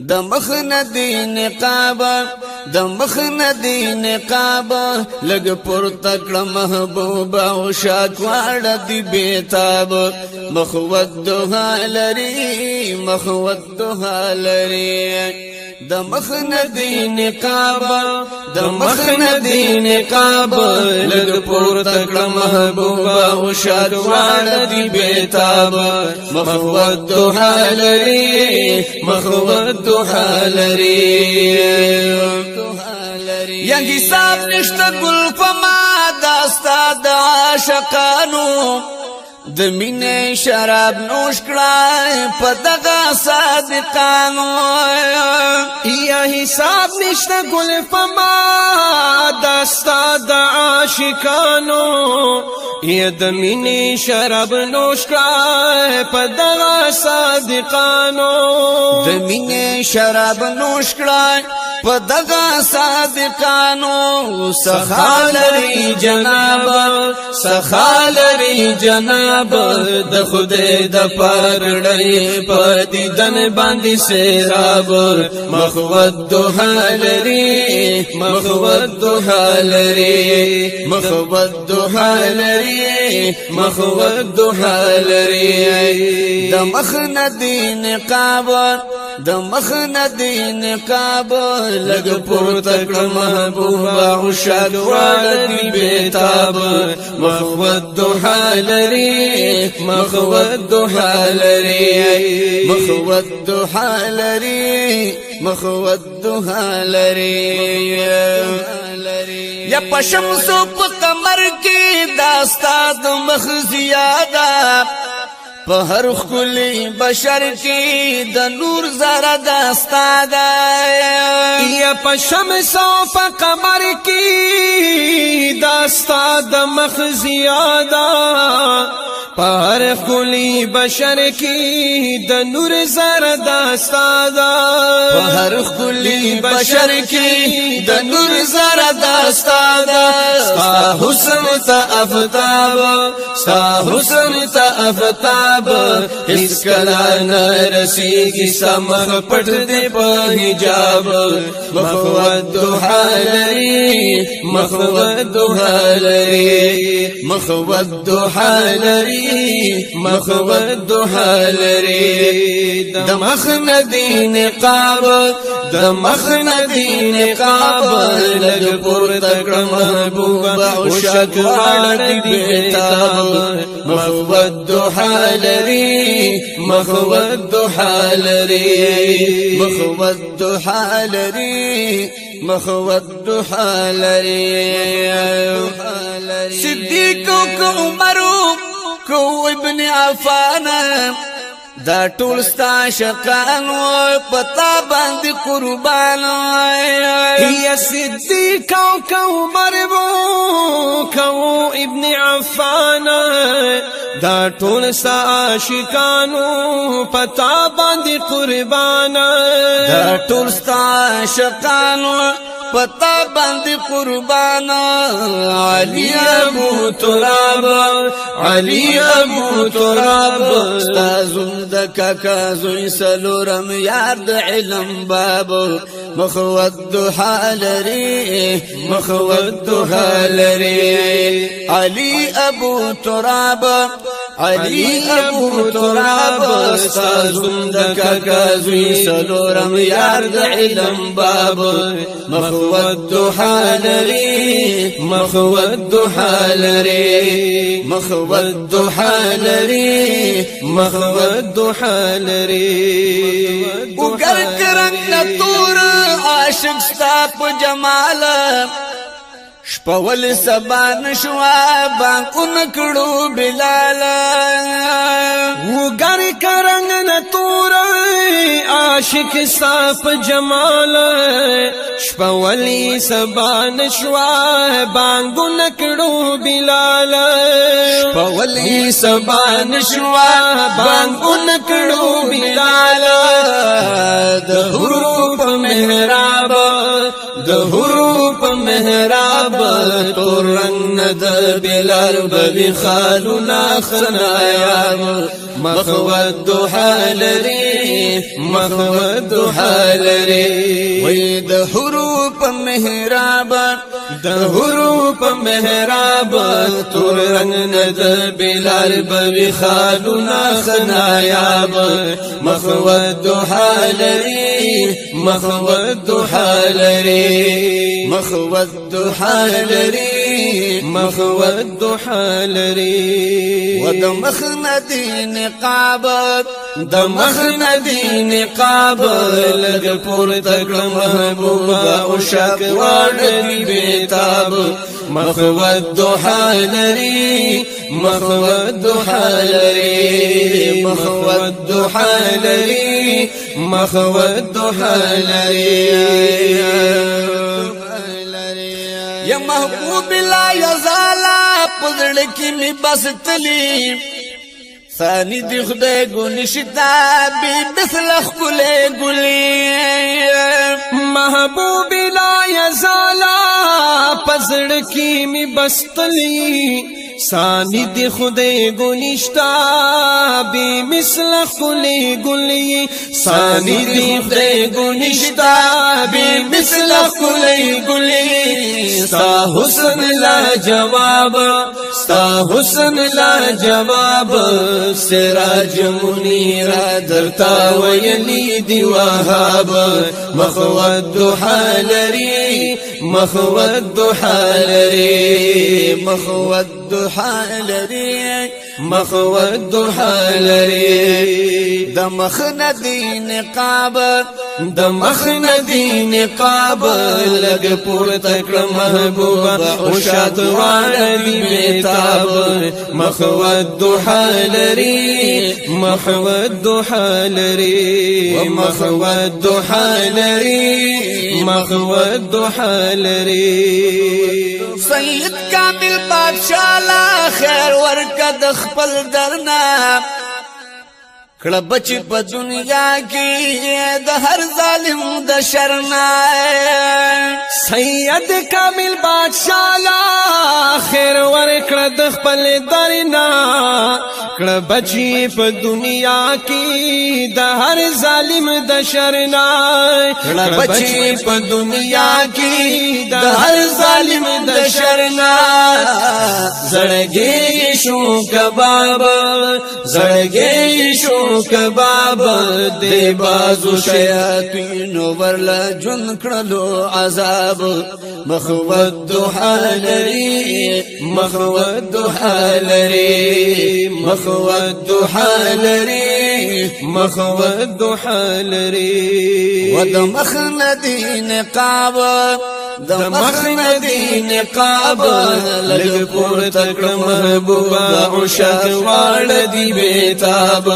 د مخ ندی نقاب د مخ ندی نقاب لګ پر تکړه محبوب او شاکواړ دی بیتاب مخوت دوه لري مخوت دوه لري د مخ ندی نقاب د مخ ندی نقاب لګ پر تکړه محبوب او شاکواړ دی بیتاب مخوت دوه لري مخوت دوه لري یا حساب نشته ګل فما داستا د عاشقانو د مینې شراب نوش کړای په دغه صادقانو یا حساب نشته ګل فما داستا د عاشقانو یا د مینې شراب نوش کړای په دغه صادقانو د مینې شراب نوش کړای په دغه صادقانو سخالری جناب سخالری جناب د خدای د پرړې په دیدن باندې سیراب مخوت دوحالری مخوت دوحالری مخوت دوحالری مخوت دوحالری د مخ ندی نقاب د مخ ندی نقاب لګ پر تکړه محبوب او شاکواړ دی بیتاب مخوت دوحالری مخوت دوحالری مخوت دوحالری مخوت دوحالری یا پشمسو په کمر کې داستا د مخ زیاده په هر خلی بشر کې د نور زره داستا ده یا په شمس او په قمر کې داستا د مخ زیاده په هر خلی بشر کې د نور زره داستا ده په هر خلی بشر کې د نور زره داستا ده ستا حسن ته افتاب ستا حسن ته افتاب اس کلا نرسیگی سمخ پٹ دے پا حجاب مخوت دوحالری مخوت دوحالری مخوت دوحالری مخوت دوحالری د مخ ندی نقاب د مخ ندی نقاب لگ پر تکړه محبوب او شاکواړ دی بیتاب مخوت دوحالری مخوت دوحالری مخوت دوحالری مخوت دوحالری صدیق کو عمرو کو ابن عفان دا ټول ستا شقانو پتا باندې قربان یا صدیق کو عمر کو ابن عفان دا ټول ستا عاشقانو پتا باندې قربان دا ټول ستا شقانو پتا باندې قربان علی ابو تراب علی ابو تراب استازم د کاکا زوی سلورم یار د علم باب مخوت دوحالری مخوت دوحالری علی ابو تراب علی ابو تراب استازم د کاکا زوی سلورم یار د علم باب مخوت دوحالری مخوت دوحالری مخوت دوحالری مخوت دوحالری وګر کرنګ تور عاشق ستا په جمال شپول سبا نشوا بانکو نکړو بلال وګر کرنګ نتور عاشق صاف جمال شپولی سبا نشوا بانکو نکړو بلال شپولی سبا نشوا بانکو نکړو بلال د حروف محراب د حروف محراب تور رنگ د بلال بوی خالونا خنایاب مخود دوحا لري مخود دوحا لري وی د حروف محراب د حروف محراب تور رنگ ند بلال بوی خالونا خنایاب مخود دوحا لري مخود دوحا لري مخود دوحا لري مخود دوحا لري ود مخندی نقاب د مخندی نقاب لګ پور تکړه محبوبا او شاک وړ بیتاب مخود دوحا لري مخود دوحا لري مخود دوحا لري مخود دوحا لري یا محبوب لا یزالا پزړ کی می بس تلی ثانی دی خدای گنشتا بی مثل خلے گلی محبوب لا یزالا پزړ کی می بستلی ثانی دی خدای گنشتا بی مثل خلے گلی ثانی دی خدای گنشتا بی مثل خلے گلی ستا حسن لا جواب ستا حسن لا جواب سراج منیر درتا ویلی دی وهاب مخود دوحا لري مخود دوحا لري مخود دوحا لري مخود دوحا لري د مخندی نقاب د مخندی نقاب لګ پور تکړه محبوبا او شات وړ دی بیتاب مخود دوحا لري مخود دوحا لري مخود دوحا لري مخود دوحا لري سید کامل بادشاہ لا خیر ورکد خپل درنا کړه بچ په دنیا کې د هر ظالم د شرنا سید کامل بادشاہ لا خیر ورکړه د خپل درنا کړه بچی په دنیا کې د هر ظالم د شرنا کړه بچی په دنیا کې د هر ظالم د شرنا زړګي شو کباب زړګي شو کباب دی بازو شیاطین ورلا جن کړلو عذاب مخود دوحا لري مخود دوحا لري مخود دوحا لري مخود دوحا لري ود مخندی نقاب د مخندی نقاب لګ پور تکړه محبوبا او شاک واړ دی بیتاب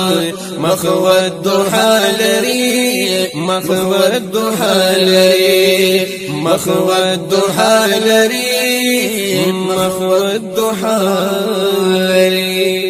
مخود دوحا لري مخود دوحا لري مخود دوحا لري مخود دوحا لري